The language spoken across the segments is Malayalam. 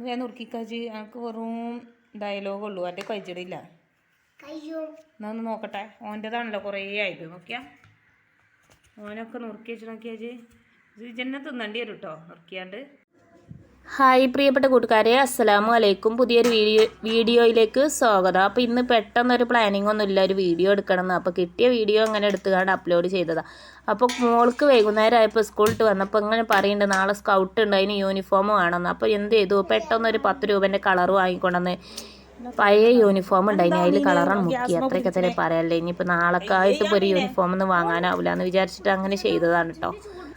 ഞാൻ നുറുക്കിക്കാച്ചി എനിക്ക് വെറും ഡയലോഗുള്ളൂ എൻ്റെ കഴിച്ചിടില്ല. എന്നാ ഒന്ന് നോക്കട്ടെ. ഓൻ്റെതാണല്ലോ കുറേ ആയത്. നോക്കിയാ ഓനൊക്കെ നുറുക്കി വെച്ച് നോക്കിയാച്ചി ജന്നെ തിന്നണ്ടി വരും കേട്ടോ നുറുക്കിയാണ്ട്. ഹായ് പ്രിയപ്പെട്ട കൂട്ടുകാരെ, അസ്സലാമു അലൈക്കും. പുതിയൊരു വീഡിയോയിലേക്ക് സ്വാഗതം. അപ്പോൾ ഇന്ന് പെട്ടെന്നൊരു പ്ലാനിങ് ഒന്നുമില്ല, ഒരു വീഡിയോ എടുക്കണമെന്ന്. അപ്പോൾ കിട്ടിയ വീഡിയോ അങ്ങനെ എടുത്തുകൊണ്ട് അപ്ലോഡ് ചെയ്തതാണ്. അപ്പോൾ മോൾക്ക് വൈകുന്നേരം ആയപ്പോൾ സ്കൂളിട്ട് വന്നപ്പോൾ ഇങ്ങനെ പറയുന്നുണ്ട് നാളെ സ്കൗട്ട് ഉണ്ട്, അതിന് യൂണിഫോം വേണമെന്ന്. അപ്പോൾ എന്ത് ചെയ്തു, പെട്ടെന്നൊരു 10 രൂപേൻ്റെ കളർ വാങ്ങിക്കൊണ്ടെന്ന് പഴയ യൂണിഫോം ഉണ്ടായിന്, അതിൽ കളറാണ് മുക്കി. അത്രയൊക്കെ തന്നെ പറയാല്ലേ. ഇനിയിപ്പോൾ നാളെക്കായിട്ട് ഇപ്പോൾ ഒരു യൂണിഫോം ഒന്നും വാങ്ങാനാവില്ല എന്ന് വിചാരിച്ചിട്ട് അങ്ങനെ ചെയ്തതാണ് കേട്ടോ.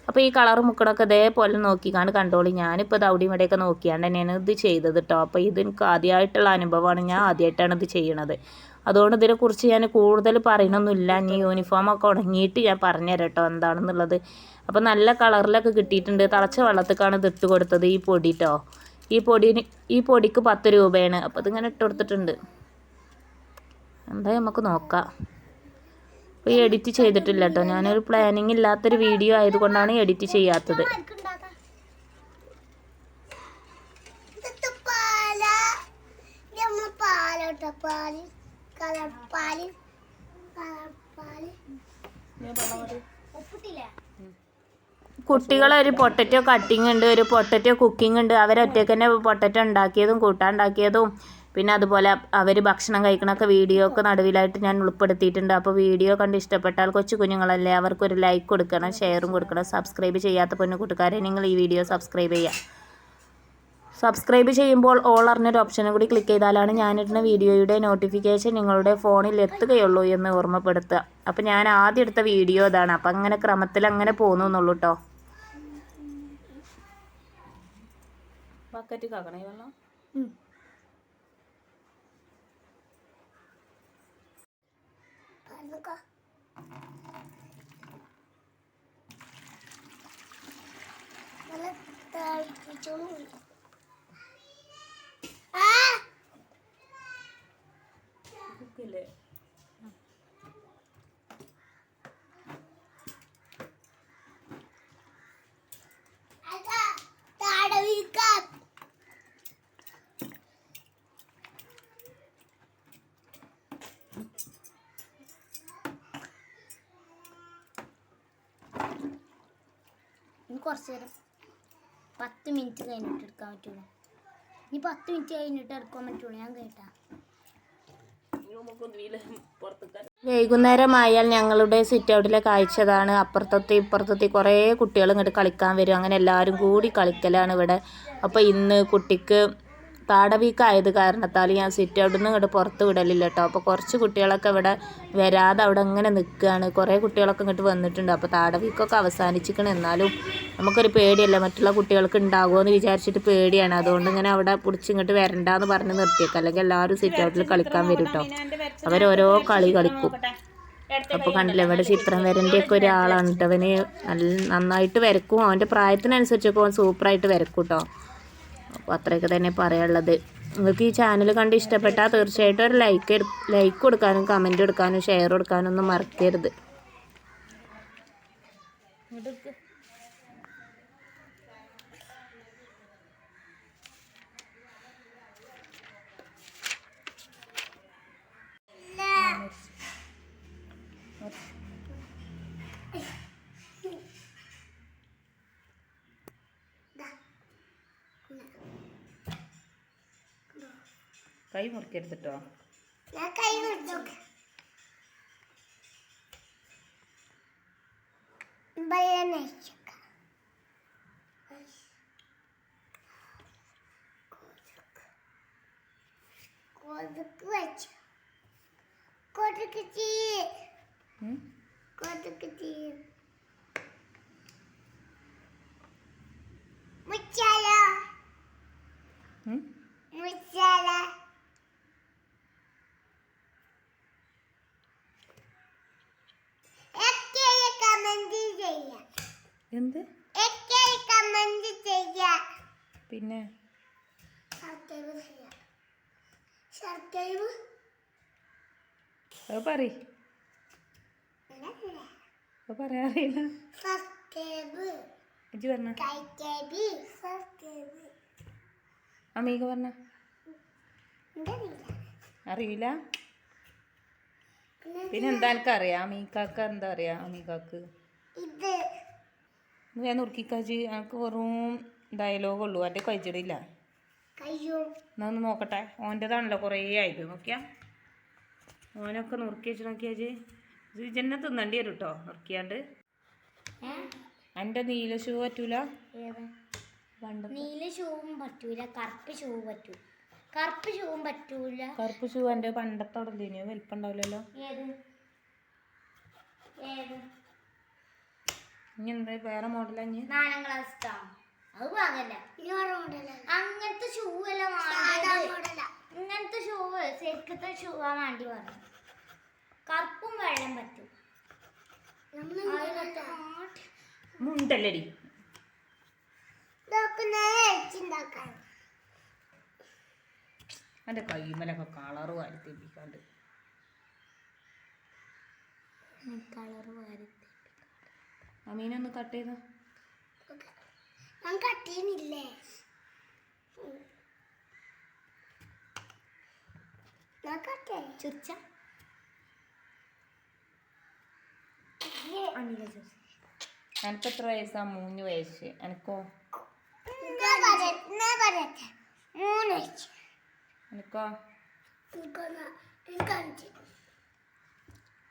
അപ്പോൾ ഈ കളർ മുക്കണമൊക്കെ ഇതേപോലെ നോക്കിക്കാണ്ട് കണ്ടോളി. ഞാനിപ്പോൾ ഇത് അവിടെ ഇവിടെയൊക്കെ നോക്കിയാണ്ട് തന്നെയാണ് ഇത് ചെയ്തത് കേട്ടോ. അപ്പോൾ ഇത് എനിക്ക് ആദ്യമായിട്ടുള്ള അനുഭവമാണ്, ഞാൻ ആദ്യമായിട്ടാണ് ഇത് ചെയ്യണത്. അതുകൊണ്ട് ഇതിനെക്കുറിച്ച് ഞാൻ കൂടുതൽ പറയണമൊന്നുമില്ല. ഇനി യൂണിഫോമൊക്കെ ഉണങ്ങിയിട്ട് ഞാൻ പറഞ്ഞുതരാം കേട്ടോ എന്താണെന്നുള്ളത്. അപ്പോൾ നല്ല കളറിലൊക്കെ കിട്ടിയിട്ടുണ്ട്. തിളച്ച വെള്ളത്തേക്കാണ് ഇത് ഇട്ട് കൊടുത്തത് ഈ പൊടി കേട്ടോ. ഈ പൊടിക്ക് 10 രൂപയാണ്. അപ്പോൾ ഇതിങ്ങനെ ഇട്ട് കൊടുത്തിട്ടുണ്ട്. എന്താ നമുക്ക് നോക്കാം. അപ്പോൾ എഡിറ്റ് ചെയ്തിട്ടില്ല കേട്ടോ, ഞാനൊരു പ്ലാനിങ് ഇല്ലാത്തൊരു വീഡിയോ ആയതുകൊണ്ടാണ് എഡിറ്റ് ചെയ്യാത്തത്. കുട്ടികളൊരു പൊട്ടറ്റോ കട്ടിങ് ഉണ്ട്, ഒരു പൊട്ടറ്റോ കുക്കിംഗ് ഉണ്ട്. അവരൊറ്റയ്ക്ക് തന്നെ പൊട്ടറ്റോ ഉണ്ടാക്കിയതും കൂട്ടാണ്ടാക്കിയതും പിന്നെ അതുപോലെ അവർ ഭക്ഷണം കഴിക്കണമൊക്കെ വീഡിയോ ഒക്കെ നടുവിലായിട്ട് ഞാൻ ഉൾപ്പെടുത്തിയിട്ടുണ്ട്. അപ്പോൾ വീഡിയോ കണ്ട് ഇഷ്ടപ്പെട്ടാൽ കൊച്ചു കുഞ്ഞുങ്ങളല്ലേ, അവർക്കൊരു ലൈക്ക് കൊടുക്കണം, ഷെയറും കൊടുക്കണം. സബ്സ്ക്രൈബ് ചെയ്യാത്ത പൊന്നു കൂട്ടുകാരെ നിങ്ങൾ ഈ വീഡിയോ സബ്സ്ക്രൈബ് ചെയ്യുക. സബ്സ്ക്രൈബ് ചെയ്യുമ്പോൾ ഓൾ അറിഞ്ഞൊരു ഓപ്ഷനും കൂടി ക്ലിക്ക് ചെയ്താലാണ് ഞാനിടുന്ന വീഡിയോയുടെ നോട്ടിഫിക്കേഷൻ നിങ്ങളുടെ ഫോണിൽ എത്തുകയുള്ളൂ എന്ന് ഓർമ്മപ്പെടുത്തുക. അപ്പോൾ ഞാൻ ആദ്യം എടുത്ത വീഡിയോ ഇതാണ്. അപ്പം അങ്ങനെ ക്രമത്തിൽ അങ്ങനെ പോകുന്നു എന്നുള്ളൂ കേട്ടോ. ബക്കറ്റ് കാക്കണേ വെള്ളം. കുക്കില്ലേ കുറച്ച് നേരം 10 മിനിറ്റ് കഴിഞ്ഞിട്ട് എടുക്കാൻ പറ്റുള്ളൂ. ഇനി 10 മിനിറ്റ് കഴിഞ്ഞിട്ട് എടുക്കാൻ പറ്റുള്ളൂ. ഞാൻ കേട്ടാ വൈകുന്നേരമായാൽ ഞങ്ങളുടെ സിറ്റ് ഔട്ടിലെ കാഴ്ചതാണ്. അപ്പുറത്തെത്തി ഇപ്പുറത്തെത്തി കുറേ കുട്ടികൾ ഇങ്ങോട്ട് കളിക്കാൻ വരും. അങ്ങനെ എല്ലാവരും കൂടി കളിക്കലാണ് ഇവിടെ. അപ്പോൾ ഇന്ന് കുട്ടിക്ക് താടവീക്കായത് കാരണത്താൽ ഞാൻ സിറ്റ് ഔട്ടിൽ നിന്ന് ഇങ്ങോട്ട് പുറത്ത് വിടലില്ല കേട്ടോ. അപ്പോൾ കുറച്ച് കുട്ടികളൊക്കെ ഇവിടെ വരാതെ അവിടെ ഇങ്ങനെ നിൽക്കുകയാണ്. കുറേ കുട്ടികളൊക്കെ ഇങ്ങോട്ട് വന്നിട്ടുണ്ട്. അപ്പോൾ താടവീക്കൊക്കെ അവസാനിച്ചിരിക്കണം. എന്നാലും നമുക്കൊരു പേടിയല്ല, മറ്റുള്ള കുട്ടികൾക്ക് ഉണ്ടാകുമോ എന്ന് വിചാരിച്ചിട്ട് പേടിയാണ്. അതുകൊണ്ട് ഇങ്ങനെ അവിടെ പിടിച്ചിങ്ങോട്ട് വരണ്ടെന്ന് പറഞ്ഞ് നിർത്തിയേക്കാം. അല്ലെങ്കിൽ എല്ലാവരും സിറ്റ് ഔട്ടിൽ കളിക്കാൻ വരും കേട്ടോ. അവരോരോ കളി കളിക്കും. അപ്പോൾ കണ്ടില്ല, ഇവിടെ ചിത്രം വരൻ്റെയൊക്കെ ഒരാളാണ് കേട്ടോ. അവന് നന്നായിട്ട് വരക്കും. അവൻ്റെ പ്രായത്തിനനുസരിച്ചൊക്കെ അവൻ സൂപ്പറായിട്ട് വരക്കും കേട്ടോ. അപ്പോൾ അത്രയൊക്കെ തന്നെ പറയാനുള്ളത്. നിങ്ങൾക്ക് ഈ ചാനൽ കണ്ട് ഇഷ്ടപ്പെട്ടാൽ തീർച്ചയായിട്ടും ഒരു ലൈക്ക് കൊടുക്കാനും കമൻറ്റ് കൊടുക്കാനും ഷെയർ കൊടുക്കാനും ഒന്നും മറക്കരുത്. കൈ മുറിക്കരുത് കേട്ടോ. എന്ത് പിന്നെ പറയാറില്ല. അമീക പറഞ്ഞ അറിയില്ല. പിന്നെ എന്താ എനിക്കറിയാം അമീക്കാക്ക് എന്താ അറിയാം അമീക്കാക്ക് ഞാൻ നുറുക്കിക്കാച്ചി എനിക്ക് വെറും ഡയലോഗുള്ളൂ എൻ്റെ കഴിച്ചിടില്ല. എന്നാ ഒന്ന് നോക്കട്ടെ. ഓൻ്റെതാണല്ലോ കുറേ ആയത്. നോക്കിയാ ഓനൊക്കെ നുറുക്കി വെച്ച് നോക്കിയാച്ചി ജന്നെ തിന്നണ്ടി വരും കേട്ടോ നുറുക്കിയാണ്ട്. എൻ്റെ നീല ഷൂ പറ്റൂല. നീല ഷൂവും പറ്റൂല, കറുപ്പ് ഷൂ പറ്റൂ. കറുപ്പ് ഷൂവും പറ്റൂല. കറുപ്പ് ഷൂ എൻ്റെ പണ്ടത്തെ അവിടെ ഇല്ലേ വലിപ്പം ഉണ്ടാവില്ലല്ലോ. ഇനി എന്താ വേറെ മോഡലാ? ഇനി 4ാം ക്ലാസ് അത് പാകല്ല. അങ്ങനത്തെ ഷൂ എല്ലാം ഇങ്ങനത്തെ ഷൂ ശരിക്കത്തെ ഷൂ ആ വേണ്ടി പറഞ്ഞു. കറുപ്പും വെള്ളം പറ്റും. മുണ്ടല്ലടി എൻ്റെ കൈമലൊക്കെ കളറ് വാരിത്തിപ്പിക്കാണ്ട്. അമീനൊന്ന് കട്ട് ചെയ്തോ. ഞാൻ കട്ട് ചെയ്യുന്നില്ലേ? എനിക്ക് എത്ര വയസ്സാ? 3 വയസ്സ്. എനിക്കോ? എനിക്കോ?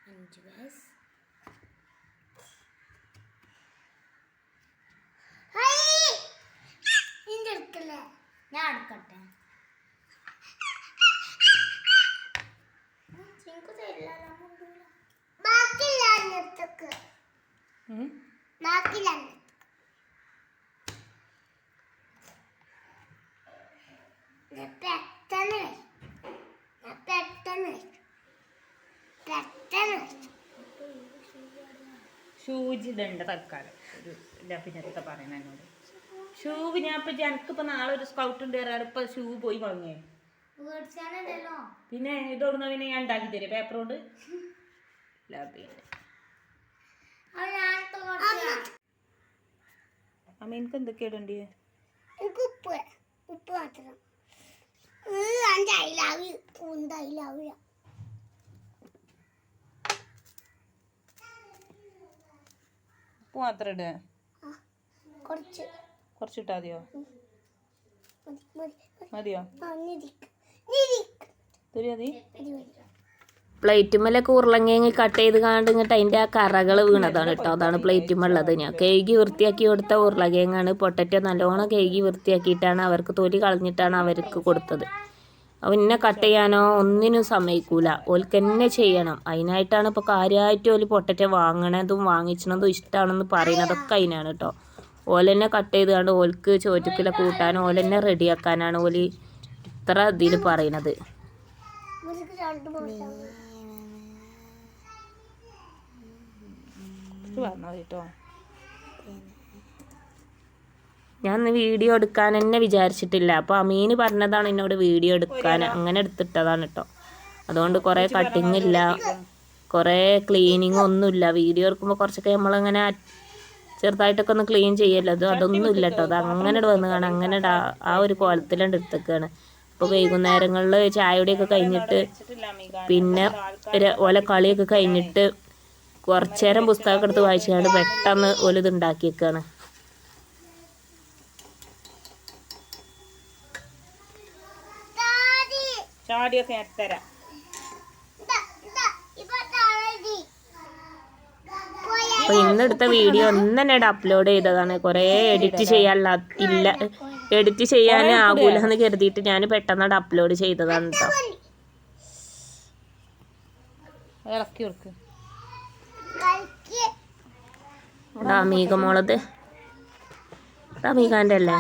5 വയസ്സ്. ഞാൻ എടുക്കട്ടെ. ഷൂജിടേണ്ട തൽക്കാലം ഒരു പിന്നത്തെ പറയണ എന്നോട്. ഷൂ ഞാൻ ഇപ്പം എനിക്കിപ്പോൾ നാളെ ഒരു സ്കൗട്ട് ഉണ്ട് കയറാറ്. ഇപ്പം ഷൂ പോയി വാങ്ങിയേ. പിന്നെ ഇതോടുന്ന പിന്നെ ഞാൻ ഉണ്ടാക്കി തരും പേപ്പർ കൊണ്ട്. അമ്മ എനിക്ക് എന്തൊക്കെ ഇടണ്ടേ? ഉപ്പ് മാത്രം. ഉപ്പ് മാത്രം ഇടുക. കുറച്ചിട്ടാ മതിയോ? മതിയോ? പ്ലേറ്റുമ്മലൊക്കെ ഉരുളങ്ങി കട്ട് ചെയ്ത് കാണ്ട് ഇങ്ങോട്ട് അതിൻ്റെ ആ കറകൾ വീണതാണ് കേട്ടോ. അതാണ് പ്ലേറ്റുമുള്ളത്. ഞാൻ കഴുകി വൃത്തിയാക്കി കൊടുത്ത ഉരുളകിഴങ്ങാണ്. പൊട്ടറ്റോ നല്ലോണം കഴുകി വൃത്തിയാക്കിയിട്ടാണ് അവർക്ക് തൊലി കളഞ്ഞിട്ടാണ് അവർക്ക് കൊടുത്തത്. അപ്പോൾ ഇന്നെ കട്ട് ചെയ്യാനോ ഒന്നിനും സമ്മതിക്കൂല. ഓൽക്ക് തന്നെ ചെയ്യണം. അതിനായിട്ടാണ് ഇപ്പോൾ കാര്യമായിട്ട് ഓല് പൊട്ടറ്റോ വാങ്ങണതും വാങ്ങിച്ചതും ഇഷ്ടമാണെന്ന് പറയുന്നതൊക്കെ അതിനാണ് കേട്ടോ. ഓലെന്നെ കട്ട് ചെയ്ത് കണ്ട് ഓൽക്ക് ചോറ്റക്കില കൂട്ടാനും ഓലെന്നെ റെഡിയാക്കാനാണ് ഓല് ഇത്ര ഇതിൽ പറയണത്. ഞാൻ വീഡിയോ എടുക്കാൻ തന്നെ വിചാരിച്ചിട്ടില്ല. അപ്പോൾ അമീന് പറഞ്ഞതാണ് എന്നോട് വീഡിയോ എടുക്കാൻ. അങ്ങനെ എടുത്തിട്ടതാണ് കേട്ടോ. അതുകൊണ്ട് കുറേ കട്ടിങ് ഇല്ല, കുറേ ക്ലീനിങ് ഒന്നുമില്ല. വീഡിയോ എടുക്കുമ്പോൾ കുറച്ചൊക്കെ നമ്മളിങ്ങനെ ചെറുതായിട്ടൊക്കെ ഒന്ന് ക്ലീൻ ചെയ്യല്ലോ. അതൊന്നും ഇല്ല കേട്ടോ. അത് അങ്ങനെ വന്ന് കാണാം. അങ്ങനെ ആ ഒരു കോലത്തിലുണ്ട് എടുത്തേക്കാണ്. അപ്പോൾ വൈകുന്നേരങ്ങളിൽ ചായയുടെയൊക്കെ കഴിഞ്ഞിട്ട് പിന്നെ ഓലെ കളിയൊക്കെ കഴിഞ്ഞിട്ട് കുറച്ചു നേരം പുസ്തകമൊക്കെ എടുത്ത് വായിച്ചാണ്ട് പെട്ടെന്ന് ഓല് ഇത് ഉണ്ടാക്കിയേക്കാണ്. ചാടിയൊക്കെ ഞാൻ തരാം. അപ്പോൾ ഇന്നെടുത്ത വീഡിയോ ഒന്നെ അപ്ലോഡ് ചെയ്തതാണ്. കുറേ എഡിറ്റ് ചെയ്യാൻ ആകൂല എന്ന് കരുതിയിട്ട് ഞാൻ പെട്ടെന്ന് അപ്ലോഡ് ചെയ്തതാണ് കേട്ടോ. ഇളക്കി കൊടുക്ക്. അമീക മോളത് അമീകാൻ്റെ അല്ലേ?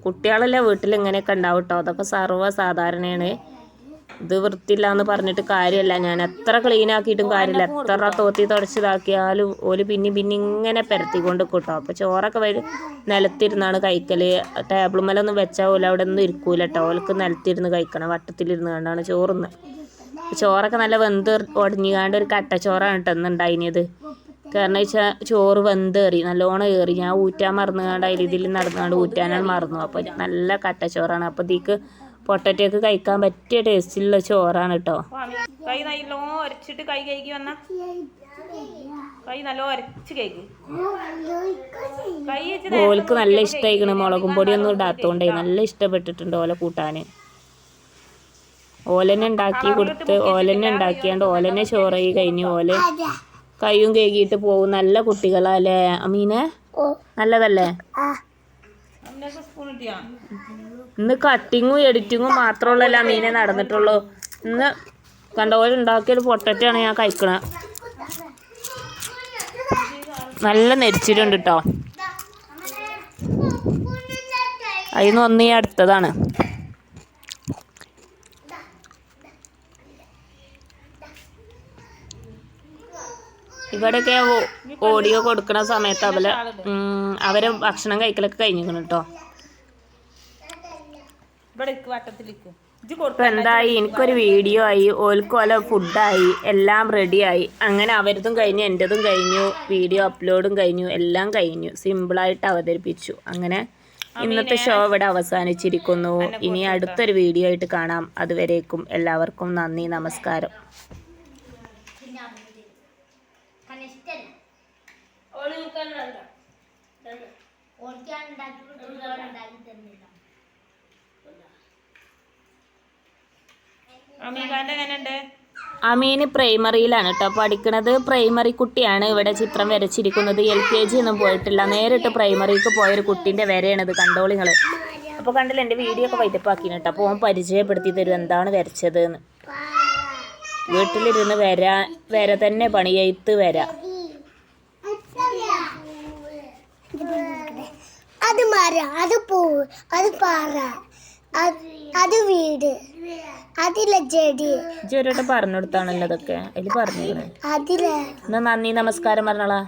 കുട്ടികളെല്ലാം വീട്ടിൽ ഇങ്ങനെയൊക്കെ ഉണ്ടാവും കേട്ടോ. അതൊക്കെ സർവ്വസാധാരണയാണ്. ഇത് വൃത്തിയില്ല എന്ന് പറഞ്ഞിട്ട് കാര്യമല്ല. ഞാൻ എത്ര ക്ലീൻ ആക്കിയിട്ടും കാര്യമില്ല. എത്ര തോത്തി തുടച്ചതാക്കിയാലും ഓല് പിന്നെ ഇങ്ങനെ പരത്തിക്കൊണ്ട് കൂട്ടോ. അപ്പോൾ ചോറൊക്കെ നിലത്തിരുന്നാണ് കഴിക്കല്. ടേബിൾ മേലൊന്നും വെച്ചാൽ ഓല അവിടെ ഒന്നും ഇരിക്കൂല കേട്ടോ. ഓൾക്ക് നിലത്തിരുന്ന് കഴിക്കണം. വട്ടത്തിലിരുന്ന് കണ്ടാണ് ചോറുന്ന്. ചോറൊക്കെ നല്ല വെന്ത് ഉടഞ്ഞാണ്ട് ഒരു കട്ടച്ചോറാണ് കേട്ടോ ഇന്നുണ്ടായിനത്. കാരണം വെച്ചാൽ ചോറ് വെന്തേറി നല്ലോണം ഏറി. ഞാൻ ഊറ്റാൻ മറന്നുകൊണ്ട് ഇതിൽ നടന്നുകൊണ്ട് ഊറ്റാനാണ് മറന്നു. അപ്പോൾ നല്ല കട്ടച്ചോറാണ്. അപ്പോൾ ഇതിക്ക് പൊട്ടറ്റോക്ക് കഴിക്കാൻ പറ്റിയ ടേസ്റ്റിലുള്ള ചോറാണ് കേട്ടോ. കൈ നല്ലോ അരച്ചിട്ട് കൈ കഴുകി വന്ന കൈ നല്ലോ അരച്ച് കഴിക്കും. ഓൾക്ക് നല്ല ഇഷ്ടമായിക്കണ്. മുളകും പൊടിയൊന്നും ഇടാത്തോണ്ടേ നല്ല ഇഷ്ടപ്പെട്ടിട്ടുണ്ട് ഓല കൂട്ടാൻ. ഓലന്നെ ഉണ്ടാക്കി കൊടുത്ത് ഓലന്നെ ഉണ്ടാക്കിയാണ്ട് ഓലന്നെ ചോറ് കഴിഞ്ഞ് ഓല കയ്യും കഴുകിയിട്ട് പോകും. നല്ല കുട്ടികളല്ലേ അമീനെ? നല്ലതല്ലേ? ഇന്ന് കട്ടിങ്ങും എഡിറ്റിങ്ങും മാത്രമുള്ളല്ലോ അമീനെ നടന്നിട്ടുള്ളൂ. ഇന്ന് കണ്ടപോലെ ഉണ്ടാക്കിയൊരു പൊട്ടറ്റാണ് ഞാൻ കഴിക്കണത്. നല്ല നെരിച്ചിട്ടുണ്ട് കേട്ടോ. അതിന്ന് ഒന്ന് ഈ അടുത്തതാണ്. ഇവിടെയൊക്കെ ഓഡിയോ കൊടുക്കുന്ന സമയത്ത് അവരെ ഭക്ഷണം കഴിക്കലൊക്കെ കഴിഞ്ഞിരിക്കണം കേട്ടോ. ഇപ്പം എന്തായി, എനിക്കൊരു വീഡിയോ ആയി, ഓൽക്കോല ഫുഡായി, എല്ലാം റെഡിയായി. അങ്ങനെ അവരതും കഴിഞ്ഞു, എൻ്റെതും കഴിഞ്ഞു, വീഡിയോ അപ്ലോഡും കഴിഞ്ഞു, എല്ലാം കഴിഞ്ഞു. സിമ്പിളായിട്ട് അവതരിപ്പിച്ചു. അങ്ങനെ ഇന്നത്തെ ഷോ ഇവിടെ അവസാനിച്ചിരിക്കുന്നു. ഇനി അടുത്തൊരു വീഡിയോ ആയിട്ട് കാണാം. അതുവരേക്കും എല്ലാവർക്കും നന്ദി, നമസ്കാരം. അമീന് പ്രൈമറിയിലാണ് കേട്ടോ പഠിക്കണത്. പ്രൈമറി കുട്ടിയാണ്. ഇവിടെ ചിത്രം വരച്ചിരിക്കുന്നത്. LKG ഒന്നും പോയിട്ടില്ല. നേരിട്ട് പ്രൈമറിക്ക് പോയൊരു കുട്ടീൻ്റെ വരെയാണിത്. കണ്ടോളിങ്ങൾ. അപ്പോൾ കണ്ടില്ല, എൻ്റെ വീഡിയോ ഒക്കെ വൈറ്റപ്പാക്കിന് കേട്ടോ. അപ്പോൾ ഓൻ പരിചയപ്പെടുത്തി തരും എന്താണ് വരച്ചത് എന്ന്. വീട്ടിലിരുന്ന് വര തന്നെ പണി. എഴുത്ത് വര. അത് മരം, അത് പൂവ്, അത് പാറ, അത് വീട്, അതിലെ ചെടി. ഇജൊരുവട്ടം പറഞ്ഞു കൊടുത്താണല്ലോ അതൊക്കെ. അതിൽ പറഞ്ഞിരുന്നു. എന്നാ നന്ദി നമസ്കാരം പറഞ്ഞോളാ.